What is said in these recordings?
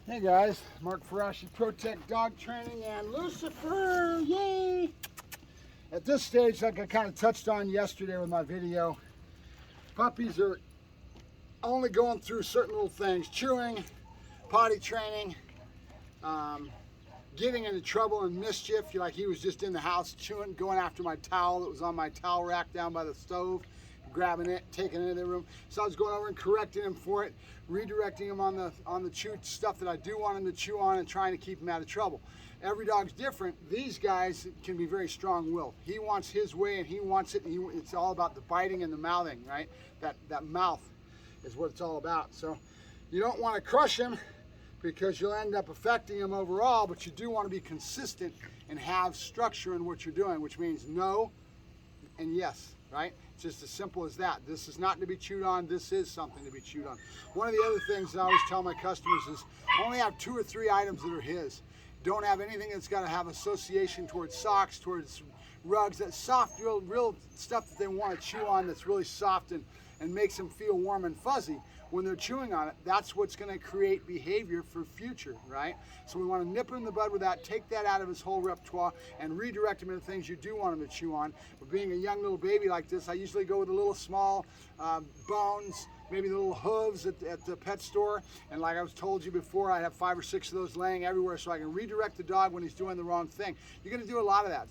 Hey guys, Mark Ferrasci, Protect Dog Training and Lucifer, yay! At this stage, like I kind of touched on yesterday with my video, puppies are only going through certain little things: chewing, potty training, getting into trouble and mischief. Like he was just in the house chewing, going after my towel that was on my towel rack down by the stove, grabbing it, taking it in the room. So I was going over and correcting him for it, redirecting him on the chew stuff that I do want him to chew on, and trying to keep him out of trouble. Every dog's different. These guys can be very strong-willed. He wants his way and he wants it, and it's all about the biting and the mouthing, right? That mouth is what it's all about. So you don't want to crush him because you'll end up affecting him overall, but you do want to be consistent and have structure in what you're doing, which means no and yes, right? It's just as simple as that. This is not to be chewed on. This is something to be chewed on. One of the other things that I always tell my customers is only have 2 or 3 items that are his. Don't have anything that's got to have association towards socks, towards rugs, that soft, real stuff that they want to chew on, that's really soft and makes them feel warm and fuzzy when they're chewing on it. That's what's going to create behavior for future, right? So we want to nip it in the bud with that, take that out of his whole repertoire, and redirect him into things you do want him to chew on. But being a young little baby like this, I usually go with the little small bones, maybe the little hooves at the pet store. And like I was told you before, I have 5 or 6 of those laying everywhere so I can redirect the dog when he's doing the wrong thing. You're going to do a lot of that.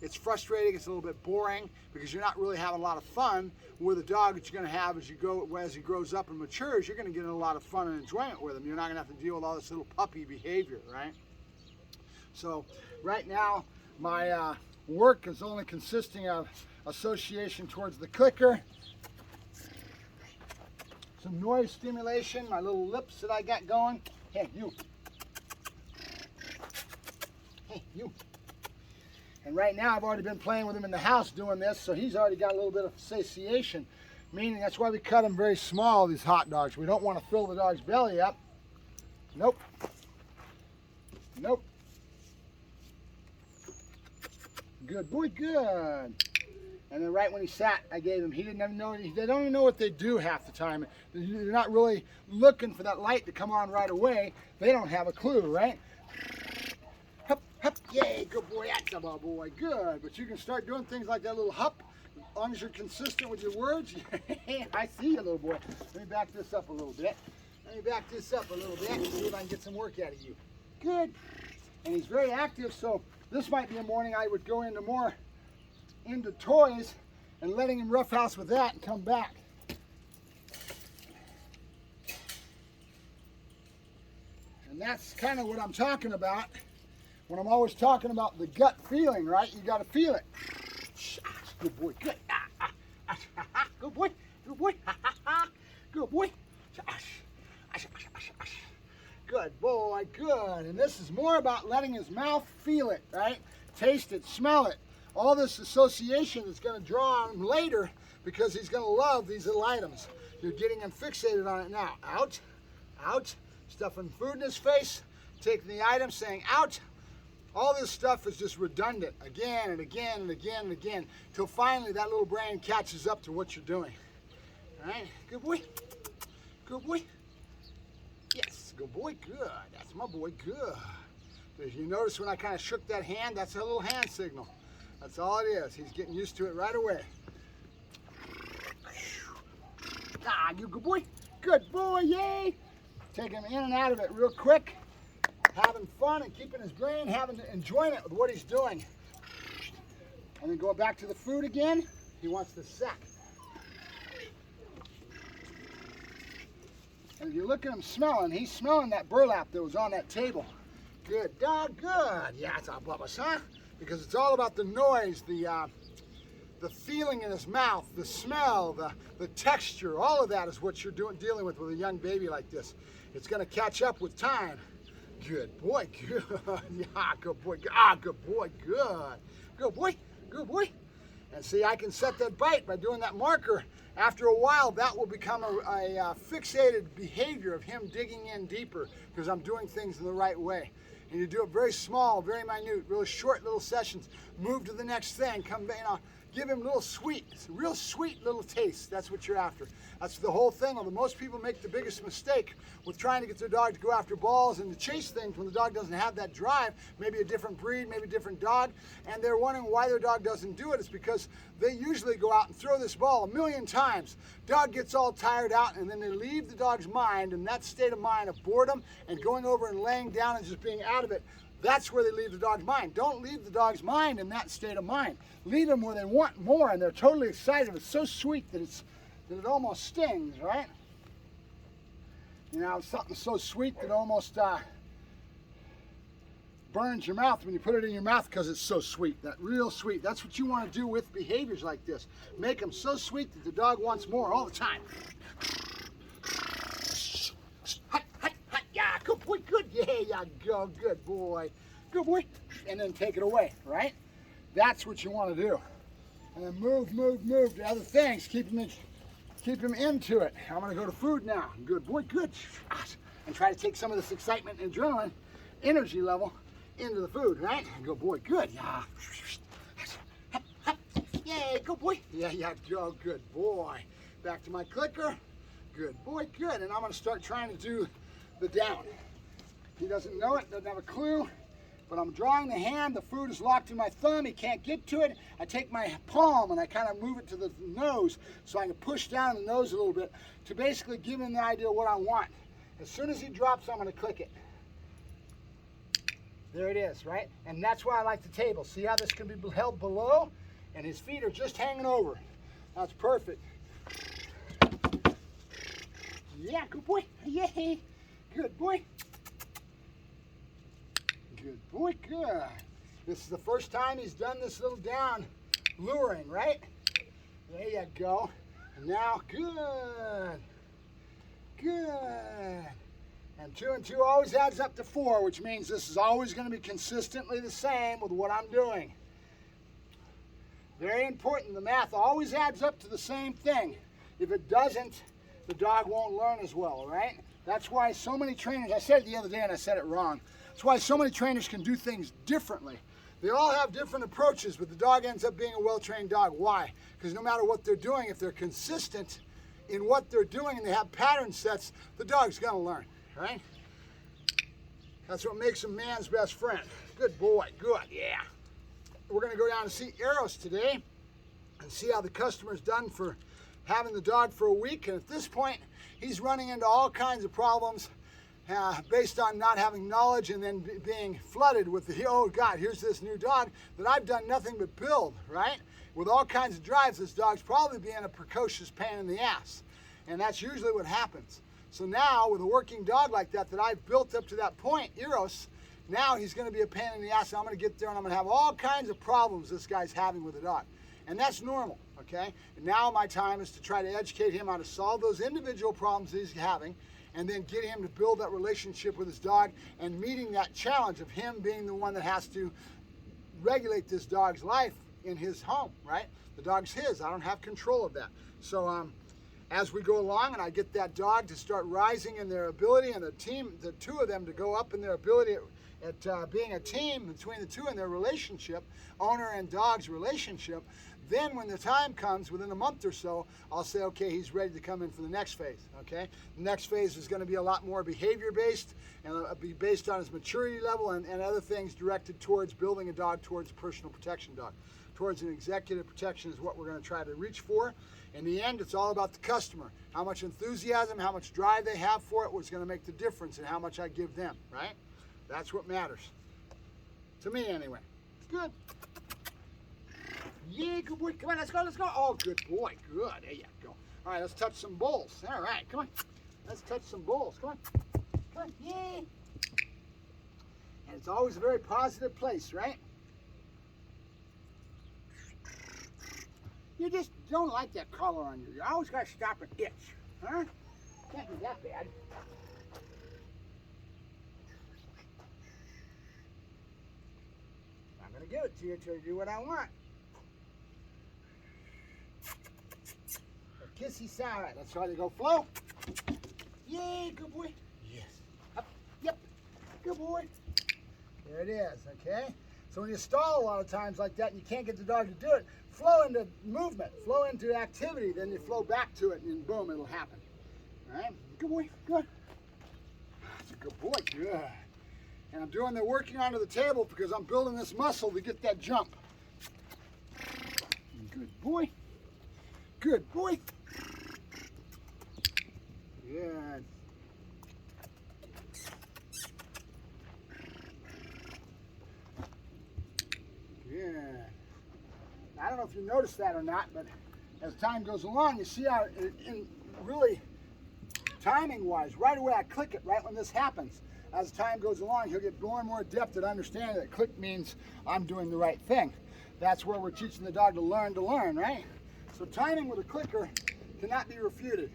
It's frustrating, it's a little bit boring because you're not really having a lot of fun with a dog that you're going to have as he grows up and matures. You're going to get a lot of fun and enjoyment with him. You're not going to have to deal with all this little puppy behavior, right? So right now, my work is only consisting of association towards the clicker, some noise stimulation, my little lips that I got going. Hey, you. Hey, you. And right now I've already been playing with him in the house doing this, so he's already got a little bit of satiation, meaning that's why we cut them very small, these hot dogs. We don't want to fill the dog's belly up. Nope. Nope. Good boy, good. And then right when he sat, I gave him, he didn't even know, they don't even know what they do half the time. They're not really looking for that light to come on right away. They don't have a clue, right? Hup, hup, yay, good boy, that's a boy, good. But you can start doing things like that little hup, as long as you're consistent with your words. I see you, little boy. Let me back this up a little bit. Let me back this up a little bit and see if I can get some work out of you. Good. And he's very active, so this might be a morning I would go into toys and letting him roughhouse with that and come back. And that's kind of what I'm talking about when I'm always talking about the gut feeling, right? You got to feel it. Good boy, good. Good boy, good boy. Good boy. Good boy, good. And this is more about letting his mouth feel it, right? Taste it, smell it. All this association is going to draw on him later because he's going to love these little items. You're getting him fixated on it now. Out, out, stuffing food in his face, taking the item, saying out. All this stuff is just redundant again and again and again and again till finally that little brain catches up to what you're doing. All right, good boy, good boy. Yes, good boy, good. That's my boy, good. If you notice when I kind of shook that hand, that's a little hand signal. That's all it is. He's getting used to it right away. Ah, you good boy. Good boy, yay. Take him in and out of it real quick. Having fun and keeping his brain, enjoying it with what he's doing. And then going back to the food again. He wants the sack. And if you look at him smelling, he's smelling that burlap that was on that table. Good dog, good. Yeah, it's all Bubba's, huh? Because it's all about the noise, the feeling in his mouth, the smell, the texture. All of that is what you're dealing with a young baby like this. It's going to catch up with time. Good boy, good. Yeah, good boy. Ah, good boy, good. Good boy, good boy. And see, I can set that bite by doing that marker. After a while, that will become a fixated behavior of him digging in deeper because I'm doing things in the right way. And you do it very small, very minute, really short little sessions. Move to the next thing. Come, give him little sweet, real sweet little taste. That's what you're after. That's the whole thing. Although most people make the biggest mistake with trying to get their dog to go after balls and to chase things when the dog doesn't have that drive, maybe a different breed, maybe a different dog, and they're wondering why their dog doesn't do it. It's because they usually go out and throw this ball 1,000,000 times. Dog gets all tired out, and then they leave the dog's mind in that state of mind of boredom and going over and laying down and just being out of it. That's where they leave the dog's mind. Don't leave the dog's mind in that state of mind. Leave them where they want more and they're totally excited. It's so sweet that it almost stings, right? You know, something so sweet that almost burns your mouth when you put it in your mouth because it's so sweet. That real sweet. That's what you want to do with behaviors like this. Make them so sweet that the dog wants more all the time. Yeah, good boy, good. Yeah, go, good boy. Good boy. And then take it away, right? That's what you want to do. And then move to other things. Keep him into it. I'm going to go to food now. Good boy, good. And try to take some of this excitement and adrenaline, energy level, into the food, right? Good boy, good. Yeah. Yay, good boy. Yeah, go, good boy. Back to my clicker. Good boy, good. And I'm going to start trying to do the down. He doesn't know it, doesn't have a clue, but I'm drawing the hand, the food is locked in my thumb, he can't get to it. I take my palm and I kind of move it to the nose so I can push down the nose a little bit to basically give him the idea of what I want. As soon as he drops, I'm going to click it. There it is, right? And that's why I like the table. See how this can be held below and his feet are just hanging over. That's perfect. Yeah, good boy. Yay. Good boy. Good boy, good. This is the first time he's done this little down luring, right? There you go. And now, good. Good. And 2 and 2 always adds up to 4, which means this is always going to be consistently the same with what I'm doing. Very important. The math always adds up to the same thing. If it doesn't, the dog won't learn as well, right? That's why so many trainers, I said it the other day and I said it wrong. That's why so many trainers can do things differently. They all have different approaches, but the dog ends up being a well-trained dog. Why? Because no matter what they're doing, if they're consistent in what they're doing and they have pattern sets, the dog's going to learn, right? That's what makes a man's best friend. Good boy, good, yeah. We're going to go down and see Eros today and see how the customer's done for having the dog for a week, and at this point he's running into all kinds of problems based on not having knowledge and then being flooded with the, oh God, here's this new dog that I've done nothing but build, right? With all kinds of drives, this dog's probably being a precocious pain in the ass, and that's usually what happens. So now with a working dog like that I've built up to that point, Eros, now he's going to be a pain in the ass, and I'm going to get there and I'm going to have all kinds of problems this guy's having with the dog. And that's normal, okay? And now my time is to try to educate him how to solve those individual problems that he's having and then get him to build that relationship with his dog and meeting that challenge of him being the one that has to regulate this dog's life in his home, right? The dog's his. I don't have control of that. So as we go along and I get that dog to start rising in their ability and the two of them to go up in their ability at being a team between the two in their relationship, owner and dog's relationship, then when the time comes, within a month or so, I'll say, okay, he's ready to come in for the next phase, okay? The next phase is going to be a lot more behavior-based and be based on his maturity level and other things directed towards building a dog towards a personal protection dog. Towards an executive protection is what we're going to try to reach for. In the end, it's all about the customer. How much enthusiasm, how much drive they have for it, what's going to make the difference in how much I give them, right? That's what matters. To me, anyway. Good. Yeah, good boy. Come on, let's go, let's go. Oh, good boy. Good. There you go. All right, let's touch some bowls. All right, come on. Let's touch some bowls. Come on. Come on. Yeah. And it's always a very positive place, right? You just don't like that collar on you. You always got to stop and itch. Huh? Can't be that bad. I'm going to give it to you until you do what I want. A kissy sound. Right, let's try to go flow. Yay, good boy. Yes. Up. Yep. Good boy. There it is, okay? So when you stall a lot of times like that and you can't get the dog to do it, flow into movement, flow into activity, then you flow back to it and boom, it'll happen. All right, good boy, good. That's a good boy, good. And I'm doing the working onto the table because I'm building this muscle to get that jump. Good boy, good boy. Good. Good. I don't know if you noticed that or not, but as time goes along, you see how, really, timing-wise, right away I click it right when this happens. As time goes along, he'll get more and more adept at understanding that click means I'm doing the right thing. That's where we're teaching the dog to learn, right? So timing with a clicker cannot be refuted.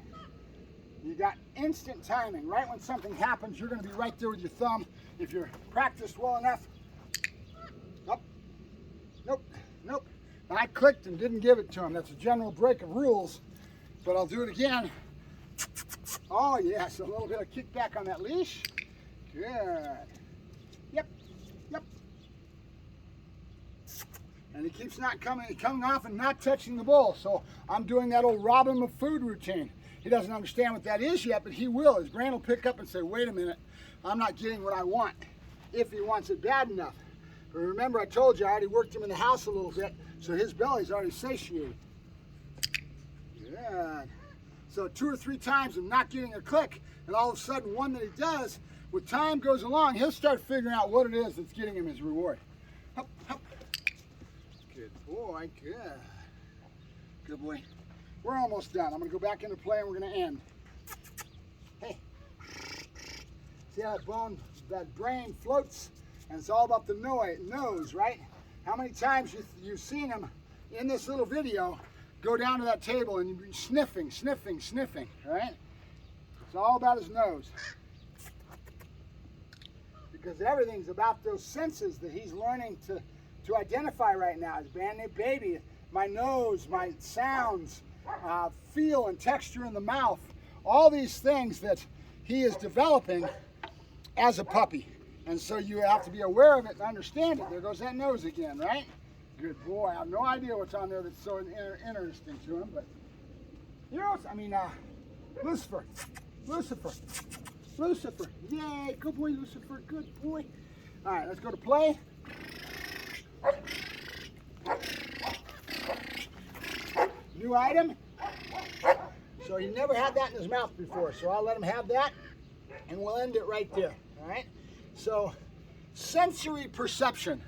You got instant timing. Right when something happens, you're going to be right there with your thumb. If you're practiced well enough, nope, nope, nope. I clicked and didn't give it to him. That's a general break of rules, but I'll do it again. Oh yes, a little bit of kickback on that leash. Good. Yep, yep. And he keeps not coming off and not touching the bowl. So I'm doing that old rob him of food routine. He doesn't understand what that is yet, but he will. His brain will pick up and say, wait a minute, I'm not getting what I want, if he wants it bad enough. But remember, I told you I already worked him in the house a little bit, so his belly's already satiated. Good. So 2 or 3 times of not getting a click, and all of a sudden one that he does, with time goes along, he'll start figuring out what it is that's getting him his reward. Hup, hup. Good boy, good. Good boy. We're almost done. I'm going to go back into play and we're going to end. Hey. See how that brain floats? And it's all about the nose, right? How many times you've seen him in this little video go down to that table and you'd be sniffing, sniffing, sniffing, right? It's all about his nose. Because everything's about those senses that he's learning to identify right now. His brand new baby, my nose, my sounds, feel and texture in the mouth, all these things that he is developing as a puppy. And so you have to be aware of it and understand it. There goes that nose again, right? Good boy. I have no idea what's on there that's so interesting to him, but Lucifer, Lucifer, Lucifer. Yay, good boy, Lucifer, good boy. All right, let's go to play. New item. So he never had that in his mouth before, so I'll let him have that, and we'll end it right there, all right? So sensory perception,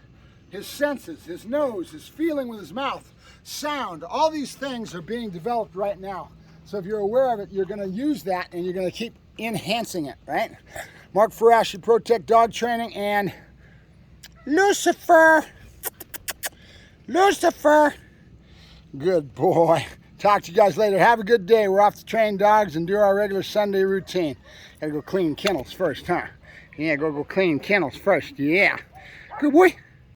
his senses, his nose, his feeling with his mouth, sound, all these things are being developed right now. So if you're aware of it, you're going to use that and you're going to keep enhancing it, right? Mark Ferrasci, ProTech Dog Training, and Lucifer. Lucifer. Good boy. Talk to you guys later. Have a good day. We're off to train dogs and do our regular Sunday routine. Gotta go clean kennels first, huh? Yeah, go clean kennels first. Yeah. Good boy.